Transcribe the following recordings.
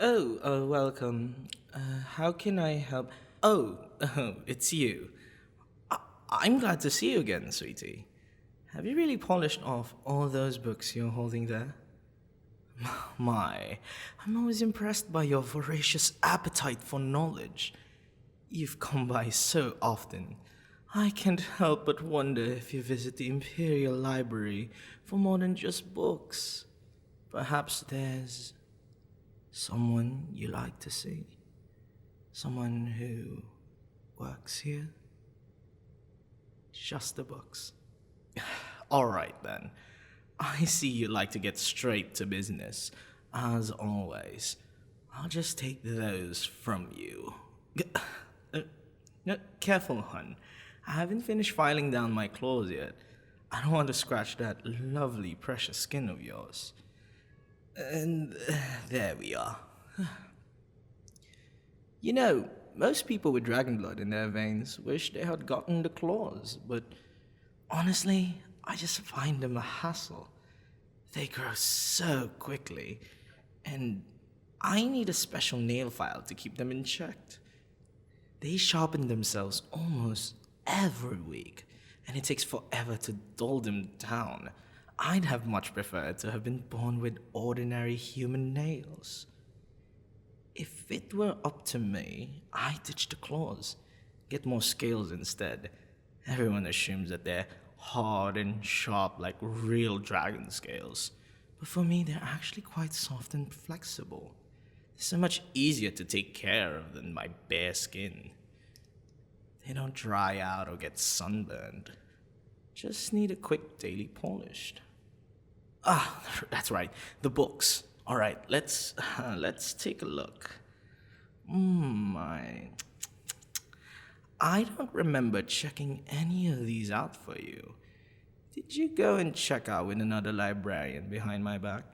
Welcome. How can I help? It's you. I'm glad to see you again, sweetie. Have you really polished off all those books you're holding there? My, I'm always impressed by your voracious appetite for knowledge. You've come by so often. I can't help but wonder if you visit the Imperial Library for more than just books. Perhaps there's someone you like to see. Someone who works here. Just the books. Alright then. I see you like to get straight to business. As always. I'll just take those from you. No, careful, hun. I haven't finished filing down my claws yet. I don't want to scratch that lovely, precious skin of yours. And there we are. You know, most people with dragon blood in their veins wish they had gotten the claws, but honestly, I just find them a hassle. They grow so quickly, and I need a special nail file to keep them in check. They sharpen themselves almost every week, and it takes forever to dull them down. I'd have much preferred to have been born with ordinary human nails. If it were up to me, I'd ditch the claws, get more scales instead. Everyone assumes that they're hard and sharp like real dragon scales, but for me they're actually quite soft and flexible. They're so much easier to take care of than my bare skin. They don't dry out or get sunburned. Just need a quick daily polish. That's right, the books. All right, let's take a look. I don't remember checking any of these out for you. Did you go and check out with another librarian behind my back?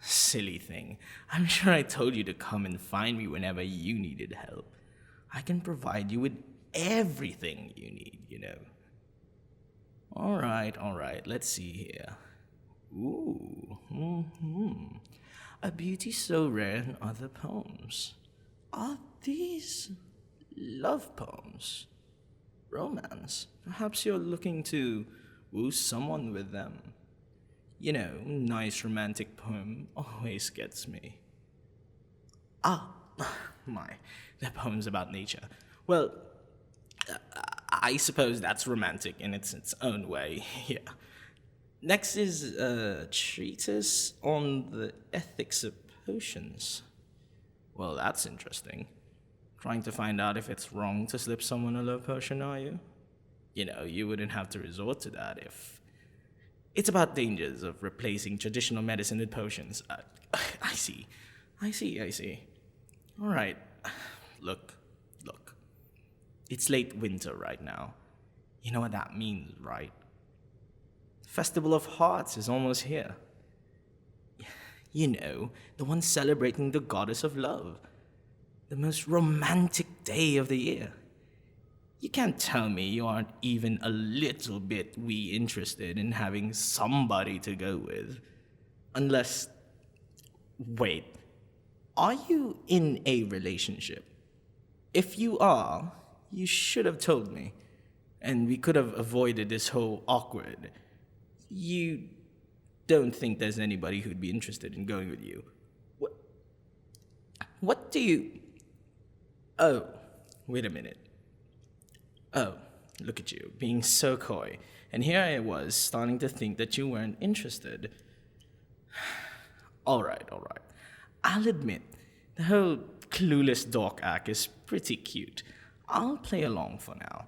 Silly thing. I'm sure I told you to come and find me whenever you needed help. I can provide you with everything you need. All right, let's see here. Ooh, A beauty so rare in other poems. Are these love poems? Romance? Perhaps you're looking to woo someone with them. Nice romantic poem always gets me. Ah, my, they're poems about nature. Well, I suppose that's romantic in its own way, yeah. Next is a treatise on the ethics of potions. Well, that's interesting. Trying to find out if it's wrong to slip someone a love potion, are you? You wouldn't have to resort to that if... It's about dangers of replacing traditional medicine with potions. I see. All right. Look. It's late winter right now. You know what that means, right? Festival of Hearts is almost here. The one celebrating the goddess of love. The most romantic day of the year. You can't tell me you aren't even a little bit interested in having somebody to go with. Unless... Wait. Are you in a relationship? If you are, you should have told me. And we could have avoided this whole awkward... You don't think there's anybody who'd be interested in going with you? What do you... Oh, wait a minute. Oh, look at you, being so coy. And here I was, starting to think that you weren't interested. All right. I'll admit, the whole clueless dork act is pretty cute. I'll play along for now.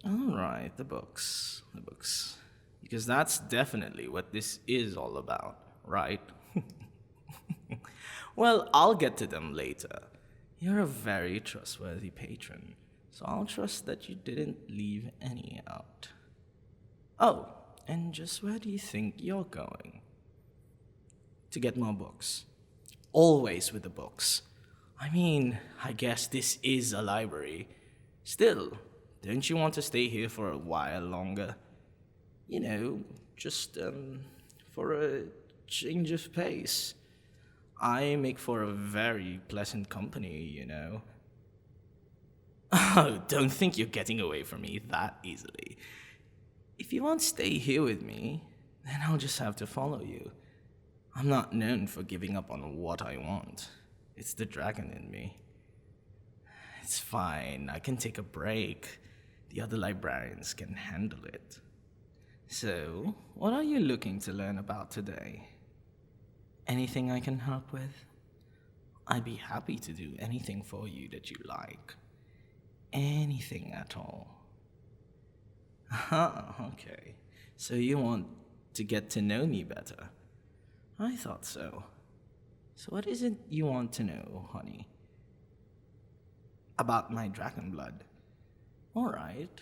All right, the books. Because that's definitely what this is all about, right? Well, I'll get to them later. You're a very trustworthy patron, so I'll trust that you didn't leave any out. Oh, and just where do you think you're going? To get more books. Always with the books. I guess this is a library. Still, don't you want to stay here for a while longer? Just for a change of pace. I make for a very pleasant company, you know. Oh, don't think you're getting away from me that easily. If you won't stay here with me, then I'll just have to follow you. I'm not known for giving up on what I want. It's the dragon in me. It's fine, I can take a break. The other librarians can handle it. So, what are you looking to learn about today? Anything I can help with? I'd be happy to do anything for you that you like. Anything at all. Ah, okay. So you want to get to know me better? I thought so. So what is it you want to know, honey? About my dragon blood. All right.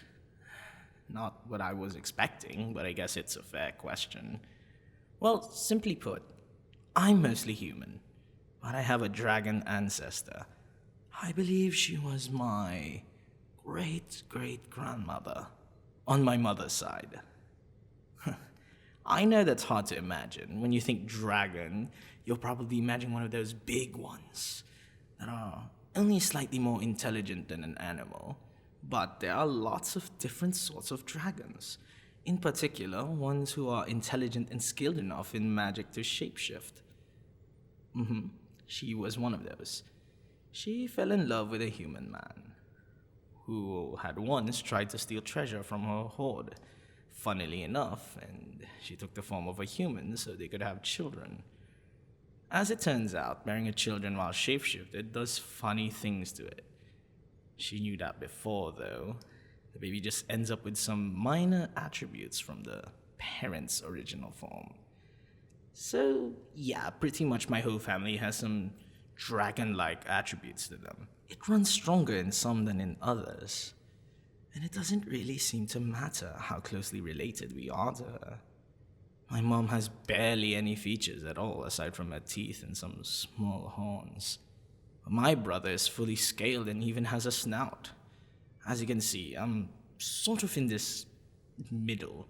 Not what I was expecting, but I guess it's a fair question. Well, simply put, I'm mostly human, but I have a dragon ancestor. I believe she was my great-great-grandmother on my mother's side. I know that's hard to imagine. When you think dragon, you'll probably imagine one of those big ones that are only slightly more intelligent than an animal. But there are lots of different sorts of dragons. In particular, ones who are intelligent and skilled enough in magic to shapeshift. She was one of those. She fell in love with a human man who had once tried to steal treasure from her hoard. Funnily enough, and she took the form of a human so they could have children. As it turns out, bearing a children while shapeshifted does funny things to it. She knew that before, though. The baby just ends up with some minor attributes from the parent's original form. So, yeah, pretty much my whole family has some dragon-like attributes to them. It runs stronger in some than in others. And it doesn't really seem to matter how closely related we are to her. My mom has barely any features at all aside from her teeth and some small horns. My brother is fully scaled and even has a snout. As you can see, I'm sort of in this middle.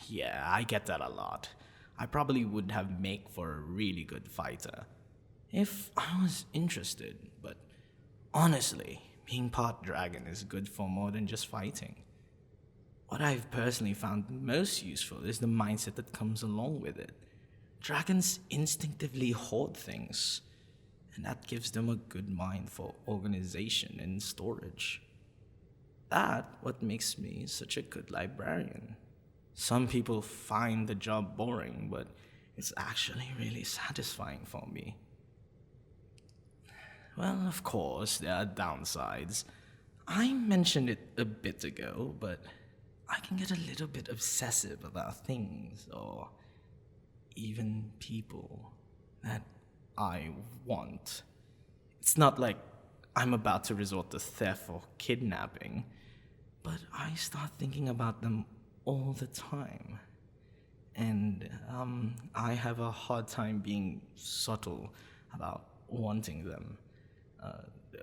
Yeah, I get that a lot. I probably would have make for a really good fighter if I was interested, but honestly, being part dragon is good for more than just fighting. What I've personally found most useful is the mindset that comes along with it. Dragons instinctively hoard things, and that gives them a good mind for organization and storage. That's what makes me such a good librarian. Some people find the job boring, but it's actually really satisfying for me. Well, of course, there are downsides. I mentioned it a bit ago, but I can get a little bit obsessive about things, or even people, that I want. It's not like I'm about to resort to theft or kidnapping, but I start thinking about them all the time. And I have a hard time being subtle about wanting them.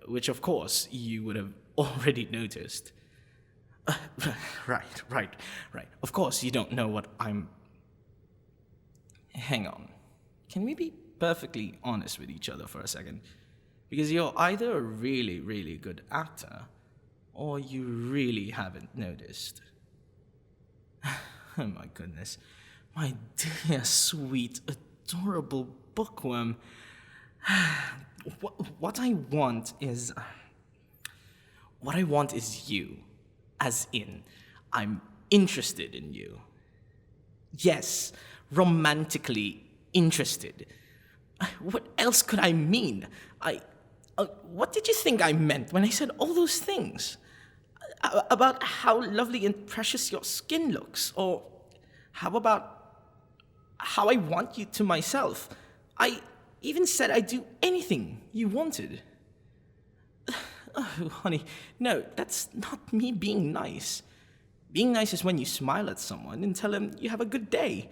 Which, of course, you would have already noticed. Right. Of course, you don't know what I'm... Hang on. Can we be perfectly honest with each other for a second? Because you're either a really, really good actor, or you really haven't noticed. Oh my goodness. My dear, sweet, adorable bookworm. What I want is you. As in, I'm interested in you. Yes, romantically interested. What else could I mean? What did you think I meant when I said all those things? About how lovely and precious your skin looks, or how about how I want you to myself? I even said I'd do anything you wanted. Oh, honey, no, that's not me being nice. Being nice is when you smile at someone and tell them you have a good day.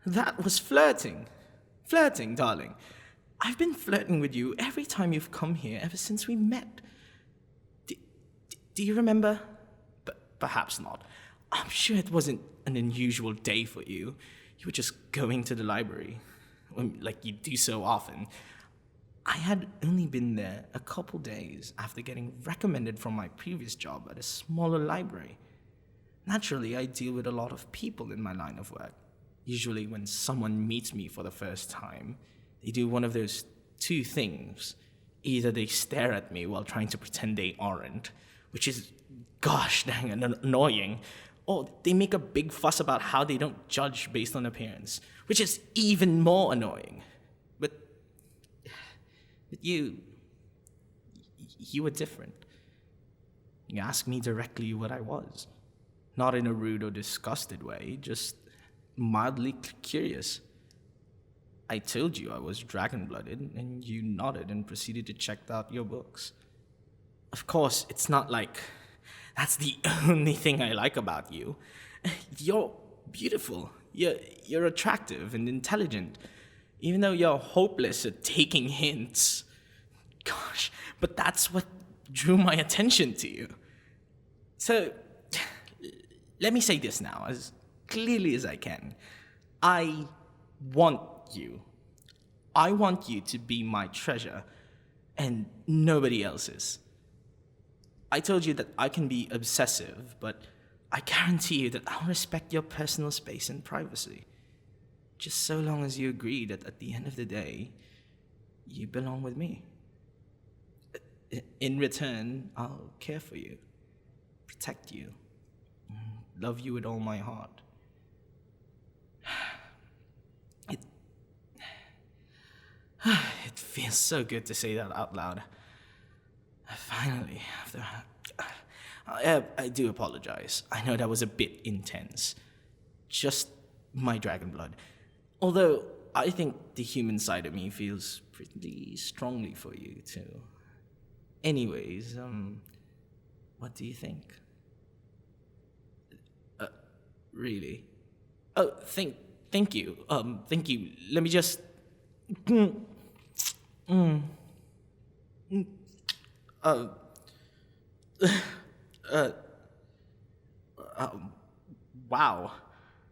That was flirting. Flirting, darling. I've been flirting with you every time you've come here ever since we met. Do you remember? Perhaps not. I'm sure it wasn't an unusual day for you. you were just going to the library, like you do so often. I had only been there a couple days after getting recommended from my previous job at a smaller library. Naturally, I deal with a lot of people in my line of work. Usually, when someone meets me for the first time, they do one of those two things. Either they stare at me while trying to pretend they aren't, which is gosh dang annoying, or they make a big fuss about how they don't judge based on appearance, which is even more annoying. But you were different. You asked me directly what I was. Not in a rude or disgusted way, just mildly curious. I told you I was dragon-blooded, and you nodded and proceeded to check out your books. Of course, it's not like that's the only thing I like about you. You're beautiful. You're attractive and intelligent, even though you're hopeless at taking hints. Gosh, but that's what drew my attention to you. So, let me say this now, as clearly as I can. I want you. I want you to be my treasure, and nobody else's. I told you that I can be obsessive, but I guarantee you that I'll respect your personal space and privacy. Just so long as you agree that at the end of the day, you belong with me. In return, I'll care for you, protect you, love you with all my heart. It feels so good to say that out loud. Finally, after... I do apologize. I know that was a bit intense. Just my dragon blood. Although, I think the human side of me feels pretty strongly for you, too. Anyways, what do you think? Really? Oh, thank you. Thank you. Let me just... wow.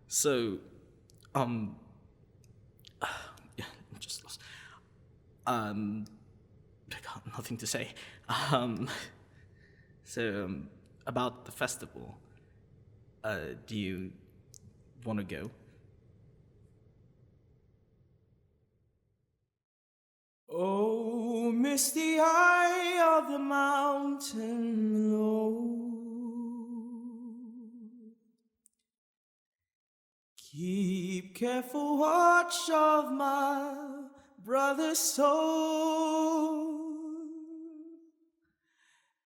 So, I'm just lost. I got nothing to say. About the festival, do you want to go? Oh, misty eye of the mountain below, keep careful watch of my brother's soul.